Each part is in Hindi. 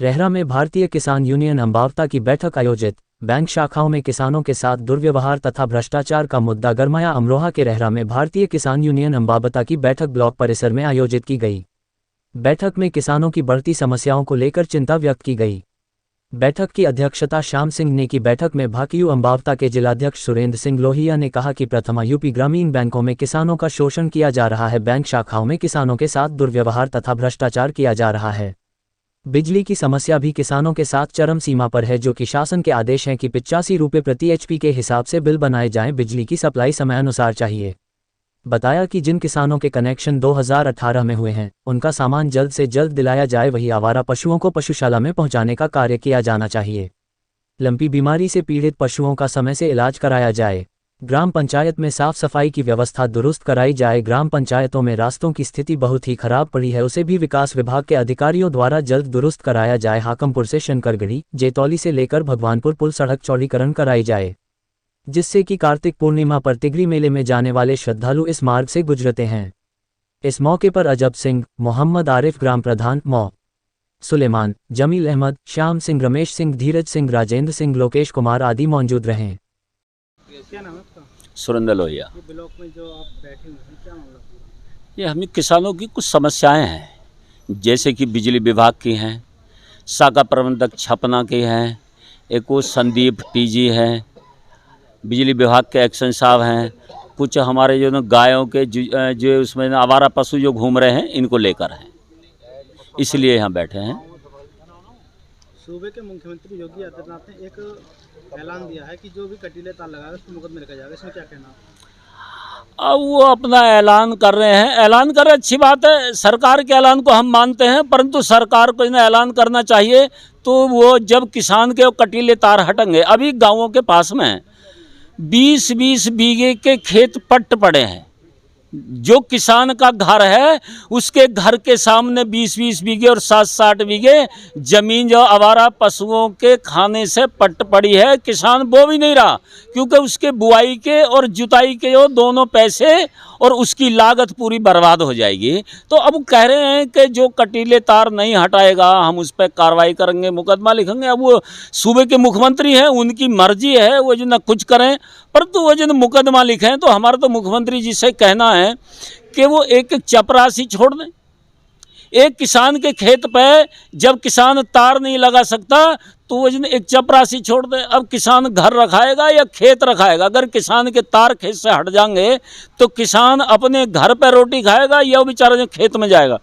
रेहरा में भारतीय किसान यूनियन अम्बावता की बैठक आयोजित। बैंक शाखाओं में किसानों के साथ दुर्व्यवहार तथा भ्रष्टाचार का मुद्दा गरमाया। अमरोहा के रेहरा में भारतीय किसान यूनियन अम्बावता की बैठक ब्लॉक परिसर में आयोजित की गई। बैठक में किसानों की बढ़ती समस्याओं को लेकर चिंता व्यक्त की गई। बैठक की अध्यक्षता श्याम सिंह ने की। बैठक में भाकियू अम्बावता के जिलाध्यक्ष सुरेंद्र सिंह लोहिया ने कहा कि प्रथमा यूपी ग्रामीण बैंकों में किसानों का शोषण किया जा रहा है। बैंक शाखाओं में किसानों के साथ दुर्व्यवहार तथा भ्रष्टाचार किया जा रहा है। बिजली की समस्या भी किसानों के साथ चरम सीमा पर है, जो कि शासन के आदेश हैं कि 85 रुपये प्रति एचपी के हिसाब से बिल बनाए जाएं। बिजली की सप्लाई समयानुसार चाहिए। बताया कि जिन किसानों के कनेक्शन 2018 में हुए हैं, उनका सामान जल्द से जल्द दिलाया जाए। वही आवारा पशुओं को पशुशाला में पहुंचाने का कार्य किया जाना चाहिए। लंपी बीमारी से पीड़ित पशुओं का समय से इलाज कराया जाए। ग्राम पंचायत में साफ सफाई की व्यवस्था दुरुस्त कराई जाए। ग्राम पंचायतों में रास्तों की स्थिति बहुत ही खराब पड़ी है, उसे भी विकास विभाग के अधिकारियों द्वारा जल्द दुरुस्त कराया जाए। हाकमपुर से शंकरगढ़ी जेतौली से लेकर भगवानपुर पुल सड़क चौड़ीकरण कराई जाए, जिससे कि कार्तिक पूर्णिमा पर तिगरी मेले में जाने वाले श्रद्धालु इस मार्ग से गुजरते हैं। इस मौके पर अजब सिंह, मोहम्मद आरिफ ग्राम प्रधान, मौ सुलेमान, जमील अहमद, श्याम सिंह, रमेश सिंह, धीरज सिंह, राजेंद्र सिंह, लोकेश कुमार आदि मौजूद रहे। क्या नाम है आपका? सुरेंद्र लोहिया। ये ब्लॉक में जो आप बैठे हुए हैं, क्या मामला? ये हमें किसानों की कुछ समस्याएं हैं, जैसे कि बिजली विभाग की हैं, शाखा प्रबंधक छपना की हैं, एक वो संदीप टीजी हैं, बिजली विभाग के एक्शन साहब हैं, कुछ हमारे जो गायों के जो उसमें आवारा पशु जो घूम रहे हैं, इनको लेकर हैं, इसलिए यहाँ बैठे हैं। सूबे के मुख्यमंत्री योगी आदित्यनाथ ने एक ऐलान दिया है कि जो भी कटीले तार लगाएगा उसको मुकदमे रखा जाएगा, इसमें क्या कहना है? अब वो अपना ऐलान कर रहे हैं, ऐलान कर रहे, अच्छी बात है, सरकार के ऐलान को हम मानते हैं, परंतु सरकार को इन्हें ऐलान करना चाहिए तो वो जब किसान के कटीले तार हटेंगे। अभी गाँवों के पास में 20-20 बीघे के खेत पट्ट पड़े हैं। जो किसान का घर है उसके घर के सामने 20-20 बीघे और 60-60 बीघे जमीन जो आवारा पशुओं के खाने से पट्ट पड़ी है। किसान बो भी नहीं रहा, क्योंकि उसके बुआई के और जुताई के जो दोनों पैसे और उसकी लागत पूरी बर्बाद हो जाएगी। तो अब कह रहे हैं कि जो कटीले तार नहीं हटाएगा हम उस पर कार्रवाई करेंगे, मुकदमा लिखेंगे। अब वो सूबे के मुख्यमंत्री हैं, उनकी मर्जी है, वो जो न कुछ करें, परंतु वो जो मुकदमा लिखें तो हमारा तो मुख्यमंत्री जी से कहना है कि वो एक चपरासी छोड़ दें। एक किसान के खेत पे जब किसान तार नहीं लगा सकता तो वो एक चपरासी छोड़ दे। अब किसान घर रखाएगा या खेत रखाएगा? अगर किसान के तार खेत से हट जाएंगे तो किसान अपने घर पे रोटी खाएगा या वो बेचारा जो खेत में जाएगा,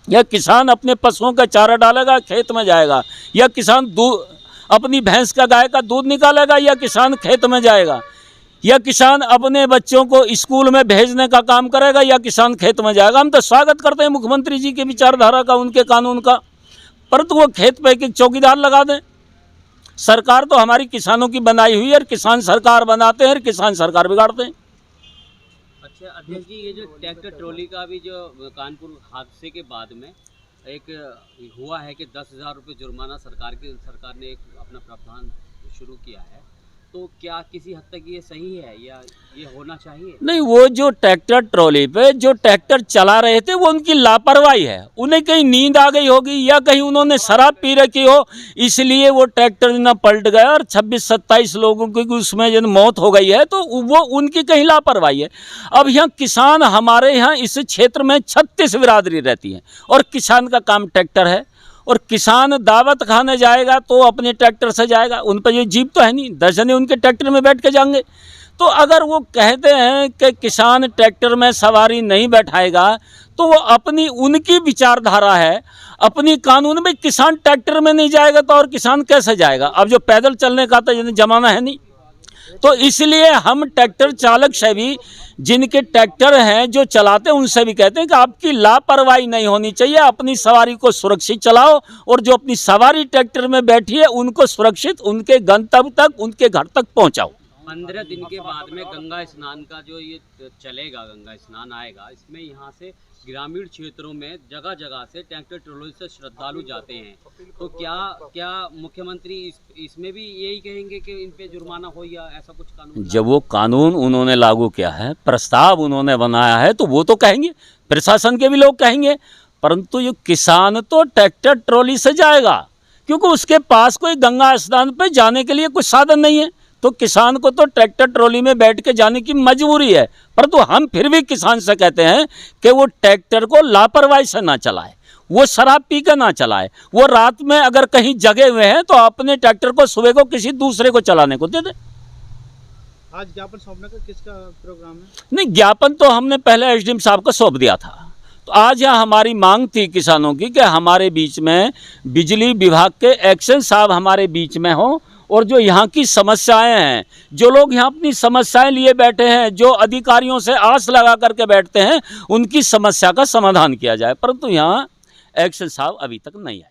या किसान अपने पशुओं का चारा डालेगा खेत में जाएगा, या किसान दूध अपनी भैंस का गाय का दूध निकालेगा, या किसान खेत में जाएगा, या किसान अपने बच्चों को स्कूल में भेजने का काम करेगा, या किसान खेत में जाएगा। हम तो स्वागत करते हैं मुख्यमंत्री जी के विचारधारा का, उनके कानून का, परंतु वो खेत पे एक चौकीदार लगा दें। सरकार तो हमारी किसानों की बनाई हुई है और किसान सरकार बनाते हैं और किसान सरकार बिगाड़ते हैं। अच्छा अध्यक्ष जी, ये जो ट्रैक्टर ट्रॉली का भी जो कानपुर हादसे के बाद में एक हुआ है कि 10,000 रुपये जुर्माना सरकार ने एक अपना प्रावधान शुरू किया है, तो क्या किसी हद तक ये सही है या ये होना चाहिए? नहीं, वो जो ट्रैक्टर ट्रॉली पे जो ट्रैक्टर चला रहे थे वो उनकी लापरवाही है। उन्हें कहीं नींद आ गई होगी या कहीं उन्होंने शराब पी रखी हो, इसलिए वो ट्रैक्टर ना पलट गया और 26-27 लोगों की उसमें जो मौत हो गई है, तो वो उनकी कहीं लापरवाही है। अब यहाँ किसान, हमारे यहाँ इस क्षेत्र में 36 बिरादरी रहती है और किसान का काम ट्रैक्टर है, और किसान दावत खाने जाएगा तो अपने ट्रैक्टर से जाएगा, उन पर ये जीप तो है नहीं, 10 जने उनके ट्रैक्टर में बैठ के जाएंगे। तो अगर वो कहते हैं कि किसान ट्रैक्टर में सवारी नहीं बैठाएगा तो वो अपनी, उनकी विचारधारा है, अपनी कानून में किसान ट्रैक्टर में नहीं जाएगा तो और किसान कैसे जाएगा? अब जो पैदल चलने का तो जमाना है नहीं, तो इसलिए हम ट्रैक्टर चालक से भी, जिनके ट्रैक्टर हैं जो चलाते हैं, उनसे भी कहते हैं कि आपकी लापरवाही नहीं होनी चाहिए, अपनी सवारी को सुरक्षित चलाओ, और जो अपनी सवारी ट्रैक्टर में बैठी है उनको सुरक्षित उनके गंतव्य तक, उनके घर तक पहुंचाओ। 15 दिन के बाद में गंगा स्नान का जो ये चलेगा, गंगा स्नान आएगा, इसमें यहाँ से ग्रामीण क्षेत्रों में जगह जगह से ट्रैक्टर ट्रॉली से श्रद्धालु जाते हैं, तो क्या मुख्यमंत्री इसमें भी यही कहेंगे कि इन पे जुर्माना हो या ऐसा कुछ कानून? जब वो कानून उन्होंने लागू किया है, प्रस्ताव उन्होंने बनाया है, तो वो तो कहेंगे, प्रशासन के भी लोग कहेंगे, परंतु ये किसान तो ट्रैक्टर ट्रॉली से जाएगा, क्योंकि उसके पास कोई गंगा स्नान पे जाने के लिए कुछ साधन नहीं है। तो किसान को तो ट्रैक्टर ट्रॉली में बैठ के जाने की मजबूरी है, परंतु हम फिर भी किसान से कहते हैं कि वो ट्रैक्टर को लापरवाही से ना चलाए, वो शराब पी कर ना चलाए, वो रात में अगर कहीं जगे हुए हैं तो अपने ट्रैक्टर को सुबह को किसी दूसरे को चलाने को दे दे। आज ज्ञापन सौंपने का किसका प्रोग्राम है? नहीं, ज्ञापन तो हमने पहले एसडीएम साहब को सौंप दिया था। तो आज यहाँ हमारी मांग थी किसानों की कि हमारे बीच में बिजली विभाग के एक्शन साहब हमारे बीच में हों, और जो यहाँ की समस्याएं हैं, जो लोग यहाँ अपनी समस्याएं लिए बैठे हैं, जो अधिकारियों से आस लगा करके बैठते हैं, उनकी समस्या का समाधान किया जाए। परंतु यहाँ एक्शन साहब अभी तक नहीं आए।